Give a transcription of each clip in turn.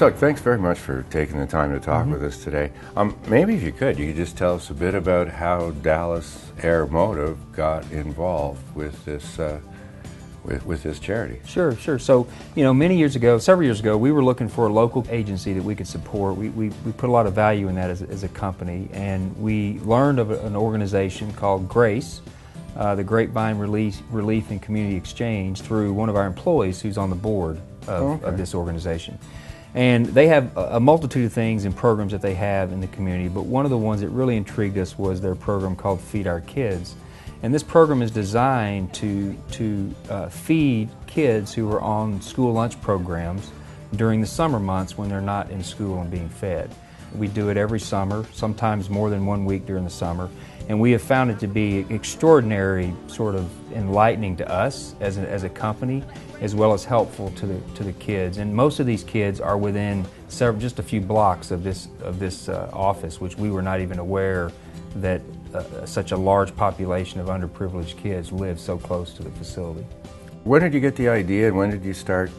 Doug, thanks very much for taking the time to talk with us today. Maybe if you could just tell us a bit about how Dallas Airmotive got involved with this with this charity. Sure. So, many years ago, several years ago, we were looking for a local agency that we could support. We put a lot of value in that as a company, and we learned of an organization called GRACE, the Grapevine Relief and Community Exchange, through one of our employees who's on the board of this organization. And they have a multitude of things and programs that they have in the community, but one of the ones that really intrigued us was their program called Feed Our Kids. And this program is designed to feed kids who are on school lunch programs during the summer months when they're not in school and being fed. We do it every summer, sometimes more than 1 week during the summer, and we have found it to be extraordinary, sort of enlightening to us as a company, as well as helpful to the kids. And most of these kids are within just a few blocks of this office, which we were not even aware that such a large population of underprivileged kids live so close to the facility. When did you get the idea, and when did you start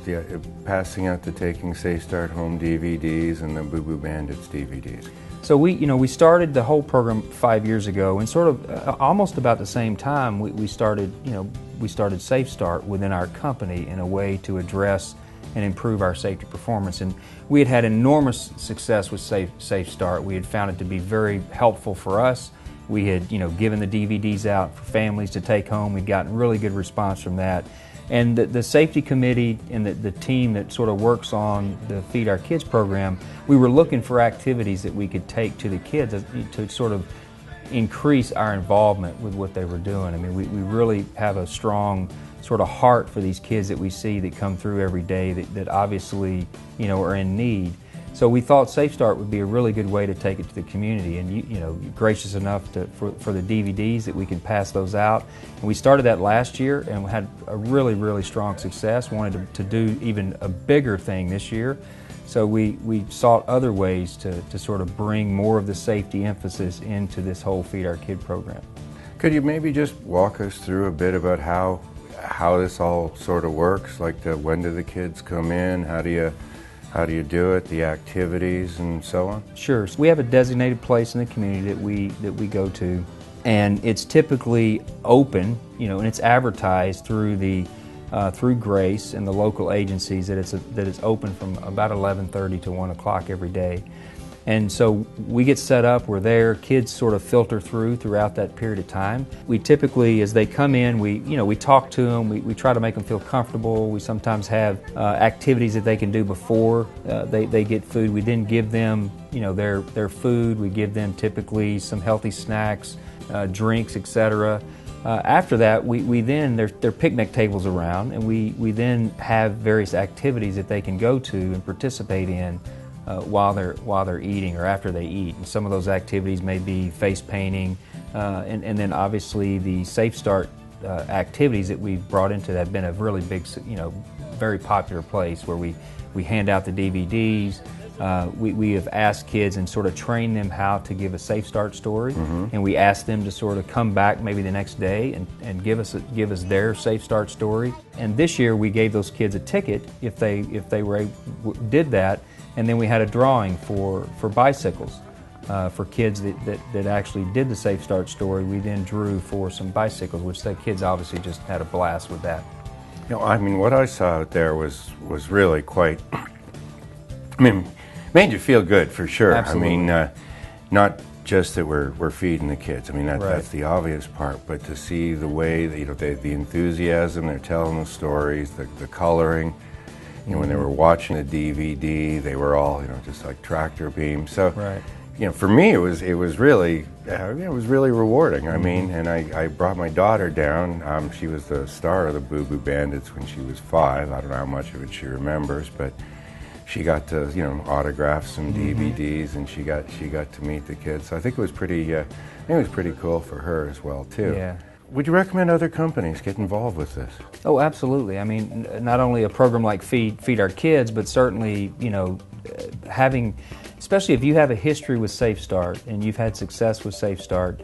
passing out the Taking SafeStart Home DVDs and the Boo Boo Bandits DVDs? So we started the whole program 5 years ago, and sort of almost about the same time we started SafeStart within our company in a way to address and improve our safety performance. And we had enormous success with SafeStart. We had found it to be very helpful for us. We had given the DVDs out for families to take home. We'd gotten really good response from that. And the safety committee and the team that sort of works on the Feed Our Kids program, we were looking for activities that we could take to the kids to sort of increase our involvement with what they were doing. I mean, we really have a strong sort of heart for these kids that we see that come through every day that obviously are in need. So we thought SafeStart would be a really good way to take it to the community, and you're gracious enough for the DVDs that we can pass those out. And we started that last year and had a really strong success. Wanted to do even a bigger thing this year. So we sought other ways to sort of bring more of the safety emphasis into this whole Feed Our Kid program. Could you maybe just walk us through a bit about how this all sort of works? Like when do the kids come in? How do you do it, the activities and so on? Sure. We have a designated place in the community that we go to, and it's typically open, and it's advertised through through GRACE and the local agencies that it's open from about 11:30 to 1 o'clock every day. And so we get set up, we're there, kids sort of filter throughout that period of time. We typically, as they come in, we talk to them, we try to make them feel comfortable. We sometimes have activities that they can do before they get food. We then give them their food. We give them typically some healthy snacks, drinks, etc. After that, we then, there are picnic tables around, and we then have various activities that they can go to and participate in while they're eating or after they eat. And some of those activities may be face painting, and then obviously the SafeStart activities that we've brought into that have been a really big, very popular place where we hand out the DVDs. We have asked kids and sort of trained them how to give a SafeStart story, and we asked them to sort of come back maybe the next day and give us their SafeStart story. And this year we gave those kids a ticket if they did that. And then we had a drawing for bicycles for kids that actually did the SafeStart story. We then drew for some bicycles, which the kids obviously just had a blast with that. I mean, what I saw out there was really quite, made you feel good for sure. Absolutely. I mean, not just that we're feeding the kids. I mean, Right. That's the obvious part, but to see the way that, the enthusiasm, they're telling the stories, the coloring. When they were watching the DVD, they were all, just like tractor beams. So, Right. For me, it was really rewarding. I mean, and I brought my daughter down. She was the star of the Boo Boo Bandits when she was 5. I don't know how much of it she remembers, but she got to, autograph some DVDs, and she got to meet the kids. So I think it was pretty cool for her as well too. Yeah. Would you recommend other companies get involved with this? Oh, absolutely. I mean, not only a program like Feed Our Kids, but certainly, having, especially if you have a history with SafeStart and you've had success with SafeStart,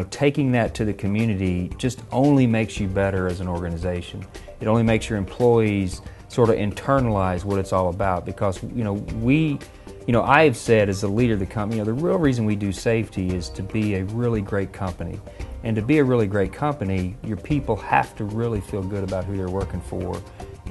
taking that to the community just only makes you better as an organization. It only makes your employees sort of internalize what it's all about, because I have said as the leader of the company, the real reason we do safety is to be a really great company. And to be a really great company, your people have to really feel good about who they're working for.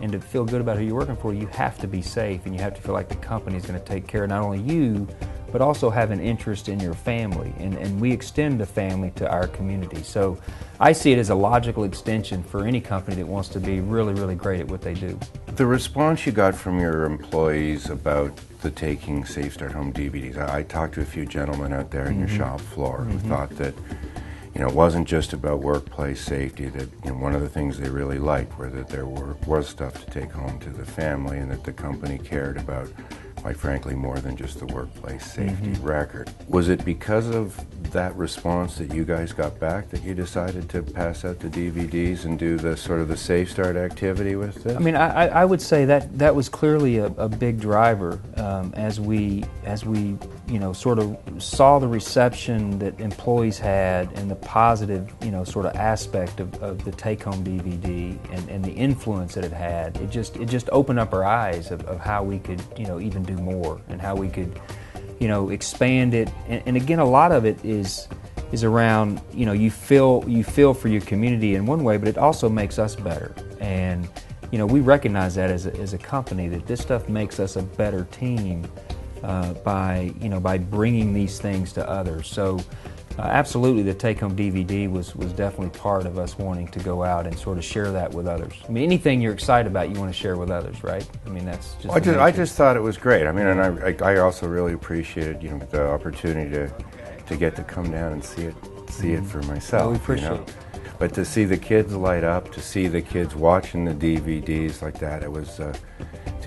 And to feel good about who you're working for, you have to be safe, and you have to feel like the company is going to take care of not only you, but also have an interest in your family. And we extend the family to our community. So I see it as a logical extension for any company that wants to be really, really great at what they do. The response you got from your employees about the taking SafeStart home DVDs, I talked to a few gentlemen out there in your shop floor who thought that it wasn't just about workplace safety, that one of the things they really liked were that there was stuff to take home to the family, and that the company cared about, quite frankly, more than just the workplace safety record. Was it because of that response that you guys got back that you decided to pass out the DVDs and do the sort of the SafeStart activity with this? I mean, I would say that was clearly a big driver as we sort of saw the reception that employees had and the positive sort of aspect of the take-home DVD and the influence that it had. It just opened up our eyes of how we could even do more, and how we could expand it. And again, a lot of it is around you feel for your community in one way, but it also makes us better. And we recognize that as a company, that this stuff makes us a better team by bringing these things to others. So absolutely, the take-home DVD was definitely part of us wanting to go out and sort of share that with others. I mean, anything you're excited about, you want to share with others, right? I mean, that's just. I just thought it was great. I mean, and I also really appreciated the opportunity to get to come down and see it for myself. Well, we appreciate it. But to see the kids light up, to see the kids watching the DVDs like that, it was.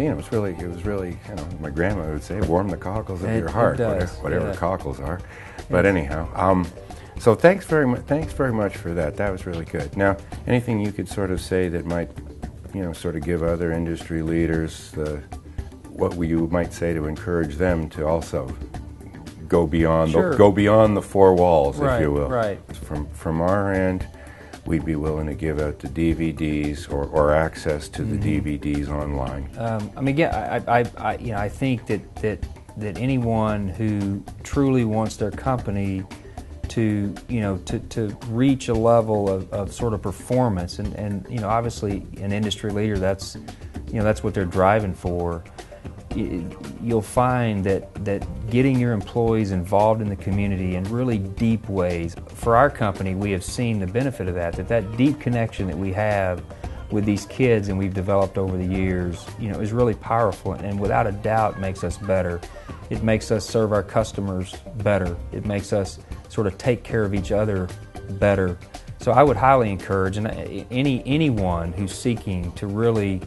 It was really, my grandma would say, warm the cockles of your heart, whatever cockles are. But anyhow, so thanks very much for that. That was really good. Now, anything you could sort of say that might, sort of give other industry leaders what you might say to encourage them to also go beyond the four walls, if you will. Right. From our end, we'd be willing to give out the DVDs or access to the DVDs online. I mean, yeah, I think that anyone who truly wants their company to reach a level of sort of performance, and obviously an industry leader, that's what they're driving for. You'll find that getting your employees involved in the community in really deep ways. For our company, we have seen the benefit of that deep connection that we have with these kids and we've developed over the years, is really powerful, and without a doubt makes us better. It makes us serve our customers better. It makes us sort of take care of each other better. So I would highly encourage anyone who's seeking to really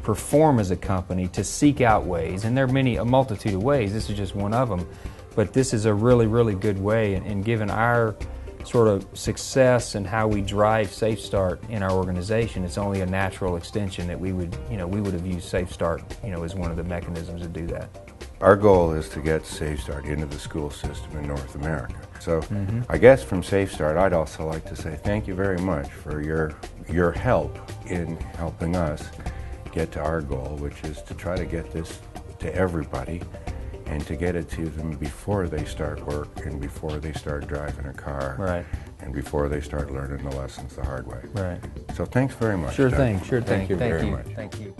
perform as a company to seek out ways, and there are a multitude of ways. This is just one of them, but this is a really, really good way. And given our sort of success and how we drive SafeStart in our organization, it's only a natural extension that we would have used SafeStart, as one of the mechanisms to do that. Our goal is to get SafeStart into the school system in North America. So I guess from SafeStart, I'd also like to say thank you very much for your help in helping us get to our goal, which is to try to get this to everybody and to get it to them before they start work and before they start driving a car, right, and before they start learning the lessons the hard way. Right. So thanks very much. Sure Doug. thing. Thank you very much. Thank you.